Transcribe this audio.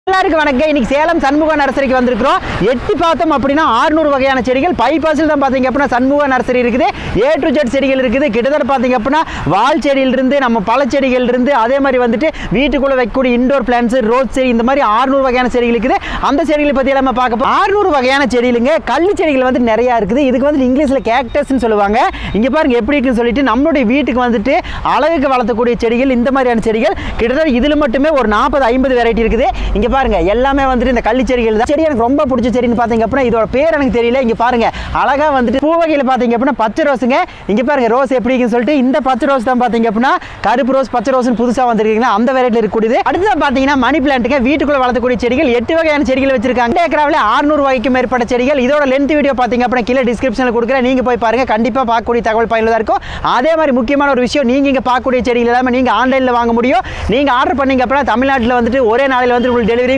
எல்லாருக்கும் வணக்கம். இன்னைக்கு சேலம் சண்முக நர்சரிக்கு வந்திருக்கிறோம். எட்டி பார்த்தோம் அப்படின்னா 600 வகையான செடிகள் பைபாஸில் தான் பார்த்தீங்க அப்படின்னா சண்முக நர்சரி இருக்குது. A to Z செடிகள் இருக்குது. கிட்டத்தட்ட பார்த்தீங்க அப்படின்னா வால் செடியிலிருந்து நம்ம பழச்செடிகள் இருந்து அதே மாதிரி வந்துட்டு வீட்டுக்குள்ளே வைக்கக்கூடிய இண்டோர் பிளான்ஸ், ரோஸ் செடி, இந்த மாதிரி 600 வகையான செடிகள் இருக்குது. அந்த செடிகளை பற்றி நம்ம பார்க்க 600 வகையான செடிகளுங்க. கள்ளி செடிகள் வந்து நிறையா இருக்குது. இதுக்கு வந்து இங்கிலீஷில் கேக்டஸ்ன்னு சொல்லுவாங்க. இங்கே பாருங்க எப்படி இருக்குன்னு சொல்லிட்டு நம்மளுடைய வீட்டுக்கு வந்துட்டு அழகுக்கு வளர்த்தக்கூடிய செடிகள், இந்த மாதிரியான செடிகள் கிட்டத்தட்ட இதில் மட்டுமே ஒரு 40-50 வெரைட்டி இருக்குது. இங்கே பாருங்க எல்லாமே வந்துட்டு இந்த கள்ளி செடிகள் தான். செடி எனக்கு ரொம்ப பிடிச்ச செடின்னு பார்த்தீங்க அப்படின்னா இதோட பேர் எனக்கு தெரியல. இங்கே பாருங்க அழகா வந்துட்டு பூ வகையில் பார்த்தீங்க அப்படின்னா பச்சை ரோஸுங்க. இங்கே பாருங்க ரோஸ் எப்படி இருக்குன்னு சொல்லிட்டு இந்த பச்சை ரோஸ் தான் பார்த்தீங்க அப்படின்னா கருப்பு ரோஸ், பச்சை ரோஸ்னு புதுசாக வந்திருக்கீங்களா அந்த வெரைட்டியில் இருக்கக்கூடியது. அடுத்ததான் பார்த்தீங்கன்னா மணி பிளான்ட்டுங்க. வீட்டுக்குள்ள வளர்த்தக்கூடிய செடிகள் 8 வகையான செடிகள் வச்சிருக்காங்க. ஏக்கராவில் 600 வகைக்கும் மேற்பட்ட செடிகள். இதோட லென்த் வீடியோ பார்த்தீங்க அப்படின்னா கீழே டிஸ்கிரிப்ஷனில் கொடுக்குறேன். நீங்க போய் பாருங்க. கண்டிப்பாக பார்க்கக்கூடிய தகவல் பயனுள்ளதாக இருக்கும். அதே மாதிரி முக்கியமான ஒரு விஷயம், நீங்க பார்க்கக்கூடிய செடிகள் எல்லாமே நீங்க ஆன்லைனில் வாங்க முடியும். நீங்க ஆர்டர் பண்ணீங்க அப்படின்னா தமிழ்நாட்டில் வந்துட்டு ஒரே நாளில் வந்து உங்களுக்கு டெலிவரி